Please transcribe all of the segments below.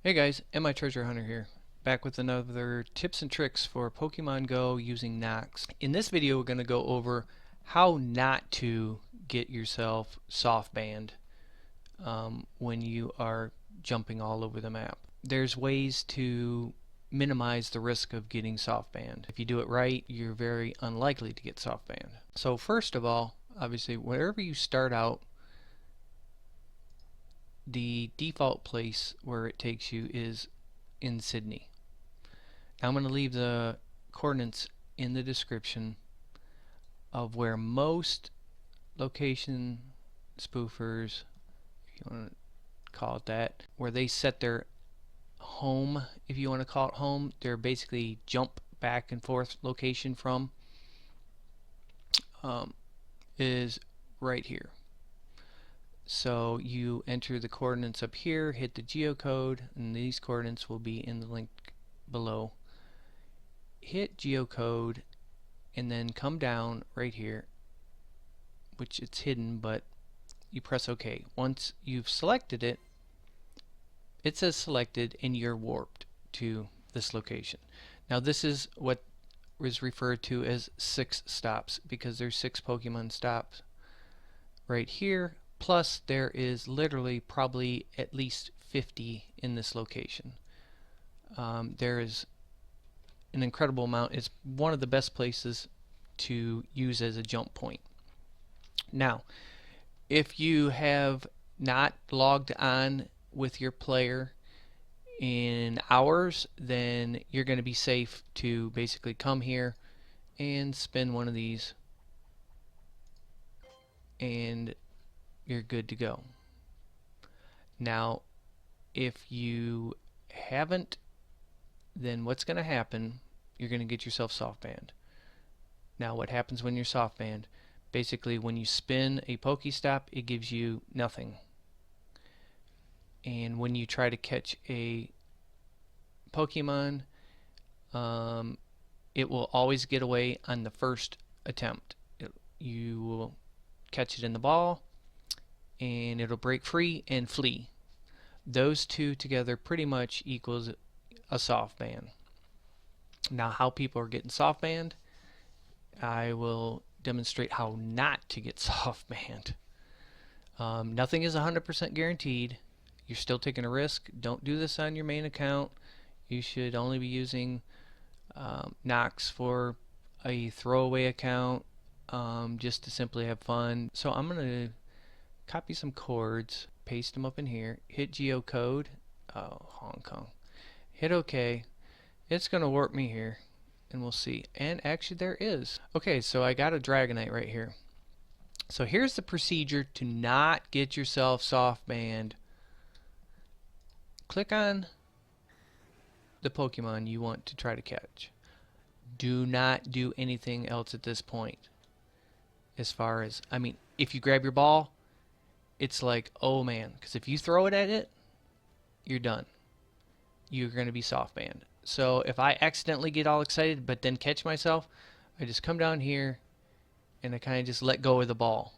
Hey guys, MI Treasure Hunter here, back with another tips and tricks for Pokemon Go using Nox. In this video we're going to go over how not to get yourself soft banned when you are jumping all over the map. There's ways to minimize the risk of getting soft banned. If you do it right, you're very unlikely to get soft banned. So first of all, obviously wherever you start out, the default place where it takes you is in Sydney. Now I'm going to leave the coordinates in the description of where most location spoofers, if you want to call it that, where they set their home, if you want to call it home, their basically jump back and forth location from, is right here. So you enter the coordinates up here, hit the geocode, and these coordinates will be in the link below. Hit geocode and then come down right here, which it's hidden, but you press OK. Once you've selected it, it says selected and you're warped to this location. Now this is what is referred to as 6 stops, because there's 6 Pokemon stops right here, plus there is literally probably at least 50 in this location. There is an incredible amount. It's one of the best places to use as a jump point. Now, if you have not logged on with your player in hours, then you're going to be safe to basically come here and spin one of these and you're good to go. Now, if you haven't, then what's going to happen, you're going to get yourself soft banned. Now what happens when you're soft banned? Basically when you spin a Pokestop, it gives you nothing. And when you try to catch a Pokemon, it will always get away on the first attempt. You will catch it in the ball and it'll break free and flee. Those two together pretty much equals a soft ban. Now how people are getting soft banned, I will demonstrate how not to get soft banned. Nothing is 100% guaranteed. You're still taking a risk. Don't do this on your main account. You should only be using Nox for a throwaway account, just to simply have fun. So I'm going to copy some chords, paste them up in here, hit geocode, Hong Kong, hit OK. It's going to warp me here and we'll see. And actually there is. Okay, so I got a Dragonite right here. So here's the procedure to not get yourself soft banned. Click on the Pokemon you want to try to catch. Do not do anything else at this point. As far as, I mean, if you grab your ball, it's like, oh man, because if you throw it at it, you're done. You're going to be soft banned. So if I accidentally get all excited but then catch myself, I just come down here and I kind of just let go of the ball.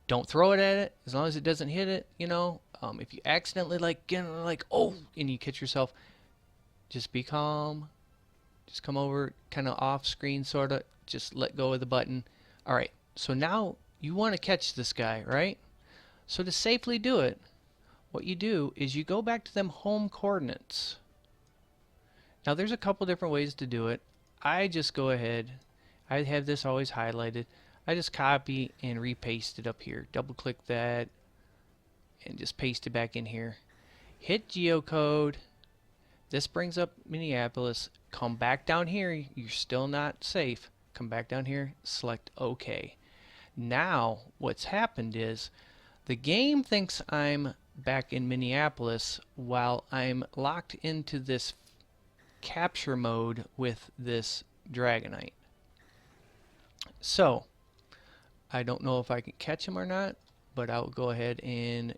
Don't throw it at it as long as it doesn't hit it, you know. If you accidentally get like oh, and you catch yourself, just be calm. Just come over kind of off screen sort of, just let go of the button. Alright, so now you want to catch this guy, right? So to safely do it, what you do is you go back to them home coordinates. Now there's a couple different ways to do it. I just go ahead, I have this always highlighted, I just copy and repaste it up here. Double click that and just paste it back in here. Hit geocode. This brings up Minneapolis. Come back down here, you're still not safe. Come back down here, select OK. Now what's happened is the game thinks I'm back in Minneapolis while I'm locked into this capture mode with this Dragonite. So I don't know if I can catch him or not, but I'll go ahead and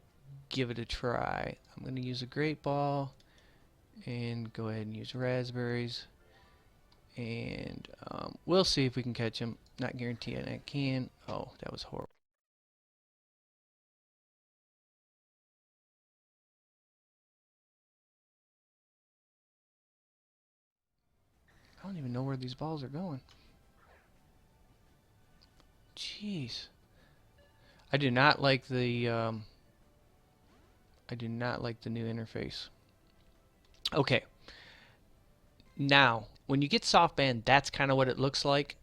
give it a try. I'm going to use a Great Ball and go ahead and use raspberries, and we'll see if we can catch him. Not guaranteeing I can. Oh, that was horrible. I don't even know where these balls are going. Jeez. I do not like the I do not like the new interface. Okay. Now, when you get softband, that's kind of what it looks like,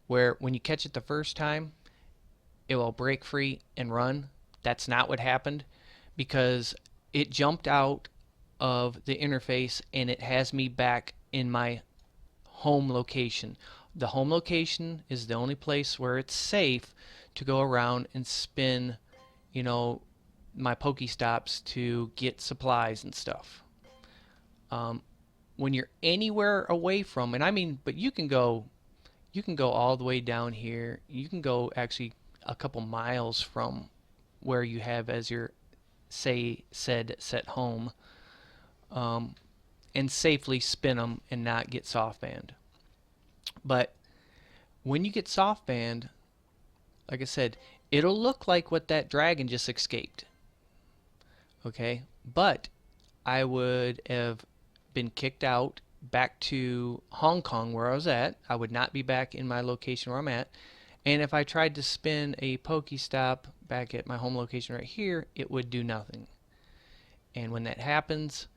where when you catch it the first time, it will break free and run. That's not what happened, because it jumped out of the interface and it has me back in my home location. The home location is the only place where it's safe to go around and spin, you know, my Pokestops to get supplies and stuff. When you're anywhere away from, and I mean, but you can go all the way down here. You can go actually a couple miles from where you have as your said set home, and safely spin them and not get softband. But when you get softband, like I said, it'll look like what that dragon just escaped. Okay, but I would have been kicked out back to Hong Kong where I was at. I would not be back in my location where I'm at. And if I tried to spin a Pokestop back at my home location right here, it would do nothing. And when that happens,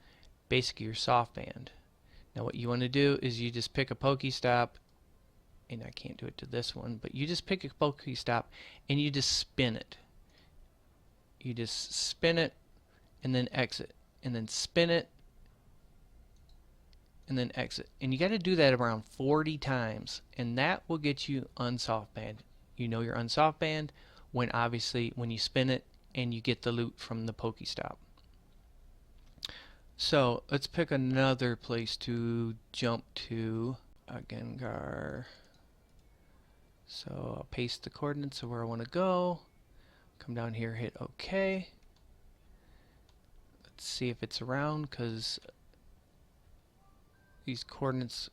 basically you're softband. Now what you want to do is you just pick a Pokestop, and I can't do it to this one, but you just pick a Pokestop and you just spin it. You just spin it and then exit, and then spin it and then exit. And you got to do that around 40 times, and that will get you unsoftband. You know you're unsoftband when obviously when you spin it and you get the loot from the Pokestop. So let's pick another place to jump to. Gengar. So I'll paste the coordinates of where I want to go. Come down here, hit OK. Let's see if it's around, because these coordinates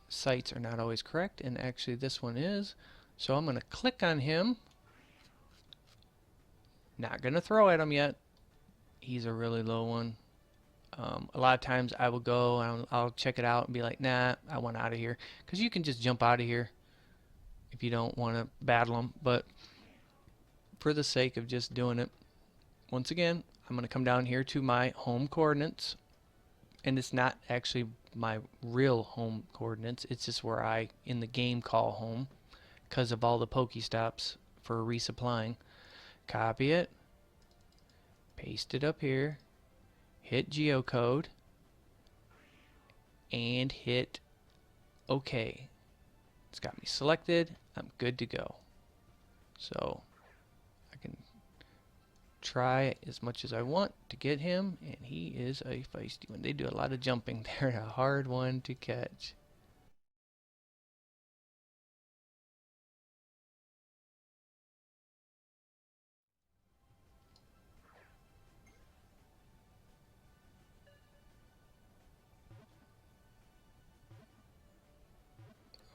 sites are not always correct, and actually this one is. So I'm going to click on him. Not going to throw at him yet. He's a really low one. A lot of times I will go and I'll check it out and be like, nah, I want out of here, because you can just jump out of here if you don't want to battle them. But for the sake of just doing it, once again, I'm going to come down here to my home coordinates, and it's not actually my real home coordinates, it's just where I in the game call home because of all the Pokestops for resupplying. Copy it, paste it up here, hit geocode, and hit OK. It's got me selected. I'm good to go. So I can try as much as I want to get him, and he is a feisty one. They do a lot of jumping. They're a hard one to catch.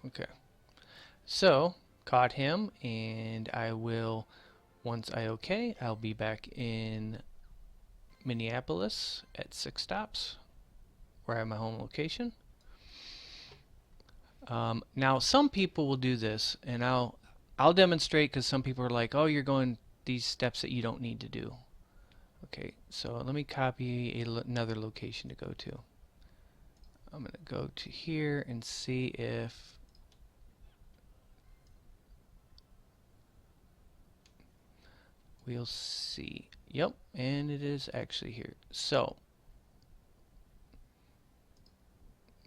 Okay, so caught him, and I will, once I OK, I'll be back in Minneapolis at 6 stops where I have my home location. Now some people will do this, and I'll demonstrate, because some people are like, oh, you're going these steps that you don't need to do. Okay, so let me copy another location to go to. I'm going to go to here and see if we'll see. Yep, and it is actually here. So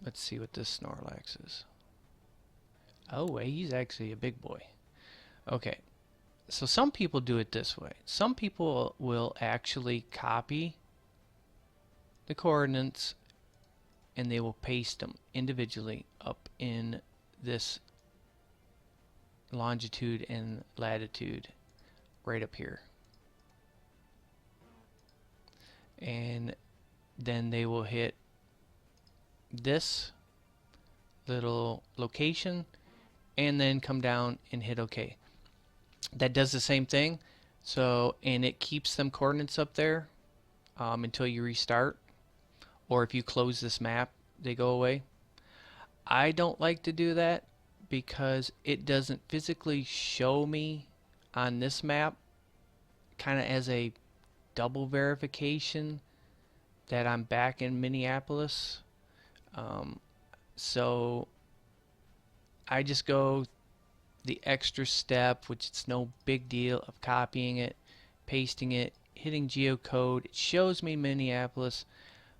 let's see what this Snorlax is. Oh, he's actually a big boy. Okay, so some people do it this way. Some people will actually copy the coordinates and they will paste them individually up in this longitude and latitude right up here. And then they will hit this little location and then come down and hit OK. That does the same thing. So, and it keeps them coordinates up there until you restart. or if you close this map, they go away. I don't like to do that because it doesn't physically show me on this map kind of as a double verification that I'm back in Minneapolis. Um, so I just go the extra step, which it's no big deal, of copying it, pasting it, hitting geocode. It shows me Minneapolis,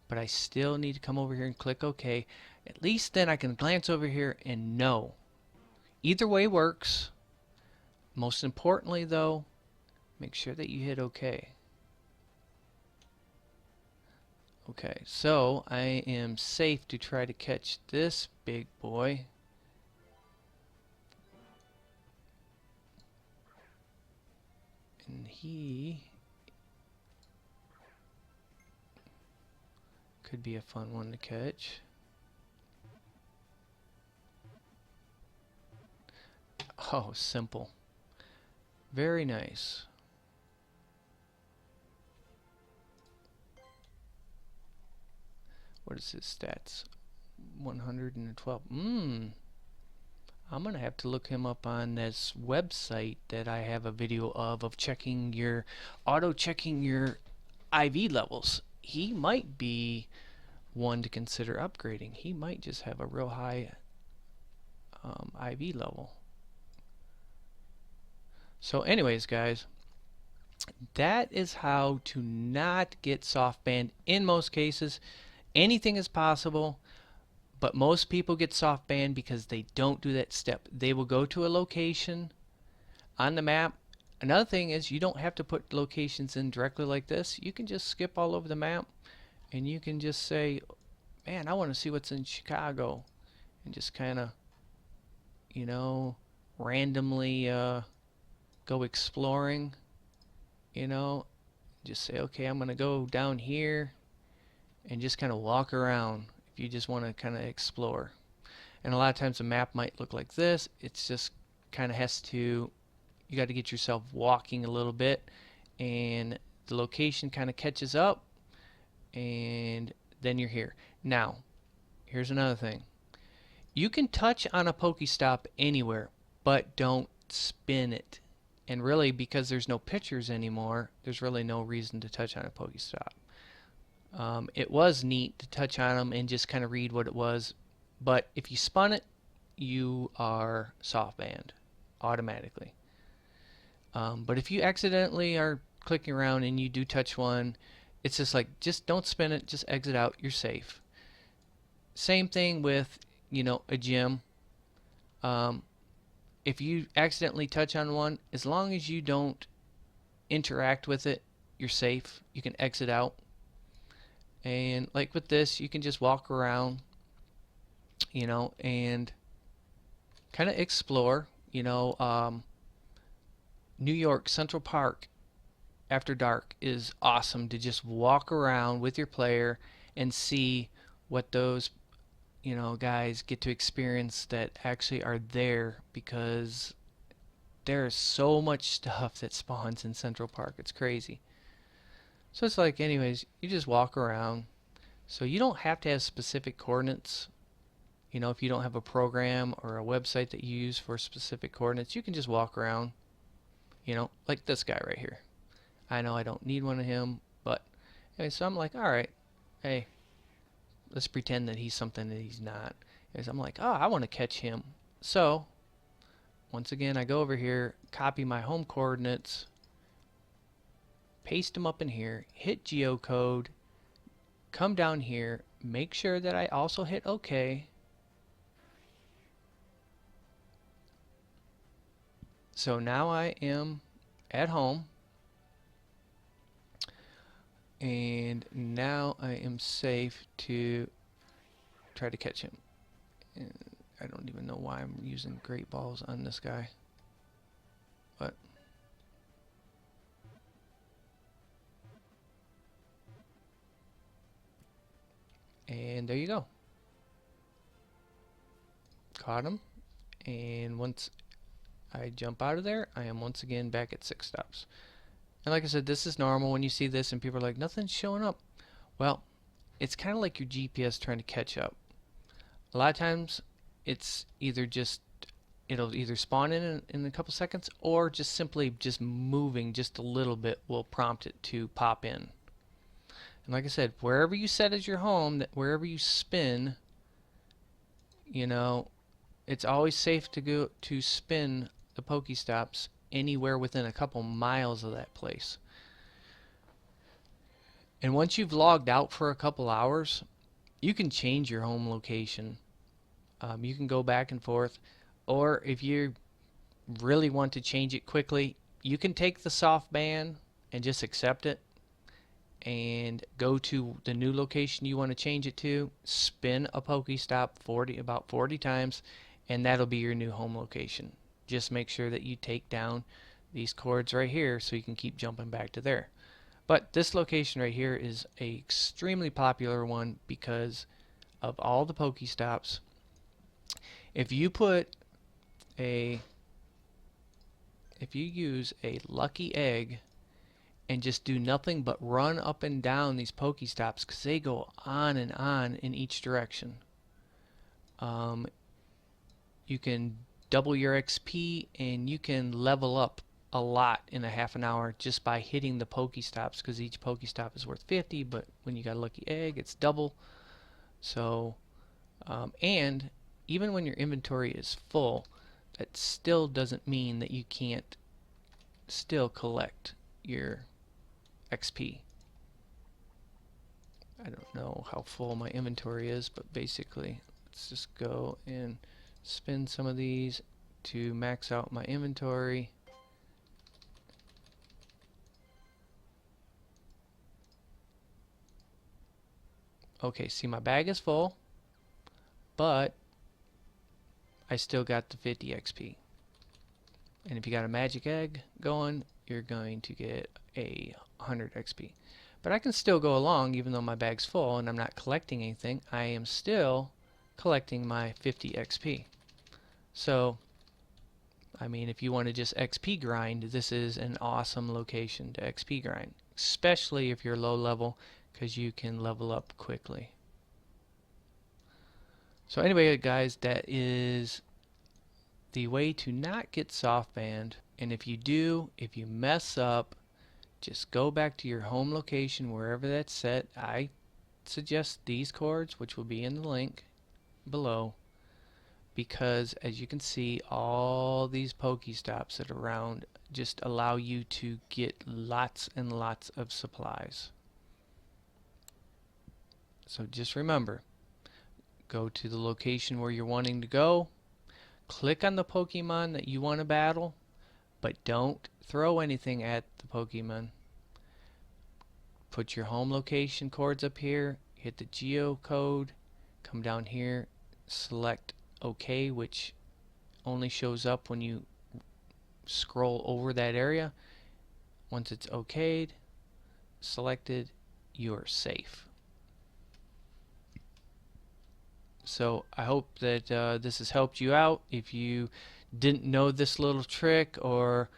but I still need to come over here and click OK. At least then I can glance over here and know. Either way works. Most importantly though, make sure that you hit OK. Okay, so I am safe to try to catch this big boy. And he could be a fun one to catch. Oh, simple. Very nice. What is his stats? 112. I'm gonna have to look him up on this website that I have a video of checking your auto-checking your IV levels. He might be one to consider upgrading. He might just have a real high IV level. So anyways, guys, that is how to not get soft banned in most cases. Anything is possible, but most people get soft banned because they don't do that step. They will go to a location on the map. Another thing is you don't have to put locations in directly like this. You can just skip all over the map and you can just say, man, I want to see what's in Chicago, and just kind of, you know, randomly go exploring, you know, just say, okay, I'm going to go down here and just kind of walk around if you just want to kind of explore. And a lot of times the map might look like this. It's just kind of has to, you got to get yourself walking a little bit and the location kind of catches up and then you're here. Now, here's another thing. You can touch on a Pokestop anywhere, but don't spin it. And really, because there's no pictures anymore, there's really no reason to touch on a Pokestop. It was neat to touch on them and just kind of read what it was, but if you spun it, you are soft banned automatically. But if you accidentally are clicking around and you do touch one, it's just like, just don't spin it, just exit out, you're safe. Same thing with, you know, a gym. If you accidentally touch on one, as long as you don't interact with it, you're safe. You can exit out. And like with this, you can just walk around, you know, and kind of explore. You know, New York Central Park after dark is awesome to just walk around with your player and see what those, you know, guys get to experience that actually are there, because there's so much stuff that spawns in Central Park. It's crazy. So it's like, anyways, you just walk around. So you don't have to have specific coordinates. You know, if you don't have a program or a website that you use for specific coordinates, you can just walk around, you know, like this guy right here. I know I don't need one of him, but anyway, so I'm like, alright, hey, let's pretend that he's something that he's not. And I'm like, oh, I want to catch him. So, once again, I go over here, copy my home coordinates, paste them up in here, hit geocode, come down here, make sure that I also hit OK. So now I am at home, and now I am safe to try to catch him. And I don't even know why I'm using great balls on this guy, but and there you go. Caught him, and once I jump out of there, I am once again back at 6 stops. And like I said, this is normal when you see this and people are like, nothing's showing up. Well, it's kind of like your GPS trying to catch up. A lot of times it's either just it'll either spawn in a couple seconds, or just simply just moving just a little bit will prompt it to pop in. And like I said, wherever you set as your home, that wherever you spin, you know, it's always safe to go to spin the Pokestops anywhere within a couple miles of that place. And once you've logged out for a couple hours, you can change your home location. You can go back and forth, or if you really want to change it quickly, you can take the softban and just accept it and go to the new location you want to change it to, spin a Pokestop about 40 times, and that'll be your new home location. Just make sure that you take down these cords right here so you can keep jumping back to there. But this location right here is a extremely popular one because of all the Pokestops. If you use a lucky egg and just do nothing but run up and down these Pokestops, because they go on and on in each direction, you can double your XP and you can level up a lot in a half an hour just by hitting the Pokestops, because each Pokestop is worth 50, but when you got a lucky egg it's double. So and even when your inventory is full, that still doesn't mean that you can't still collect your XP. I don't know how full my inventory is, but basically let's just go and spin some of these to max out my inventory. Okay, see, my bag is full, but I still got the 50 XP. And if you got a magic egg going, you're going to get a 100 XP. But I can still go along even though my bag's full and I'm not collecting anything. I am still collecting my 50 XP. So, I mean, if you want to just XP grind, this is an awesome location to XP grind. Especially if you're low level, because you can level up quickly. So anyway, guys, that is the way to not get softbanned. And if you do, if you mess up, just go back to your home location wherever that's set. I suggest these cords, which will be in the link below, because as you can see, all these Pokestops that are around just allow you to get lots and lots of supplies. So just remember, go to the location where you're wanting to go, click on the Pokemon that you want to battle, but don't throw anything at the Pokemon. Put your home location cords up here, hit the geocode, come down here, select OK, which only shows up when you scroll over that area. Once it's okayed, selected, you're safe. So I hope that this has helped you out. If you didn't know this little trick, or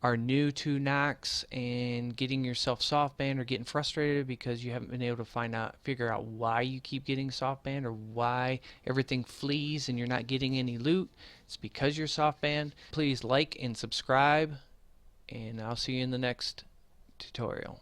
are new to Nox and getting yourself softbanned, or getting frustrated because you haven't been able to figure out why you keep getting softbanned, or why everything flees and you're not getting any loot, it's because you're softbanned. Please like and subscribe, and I'll see you in the next tutorial.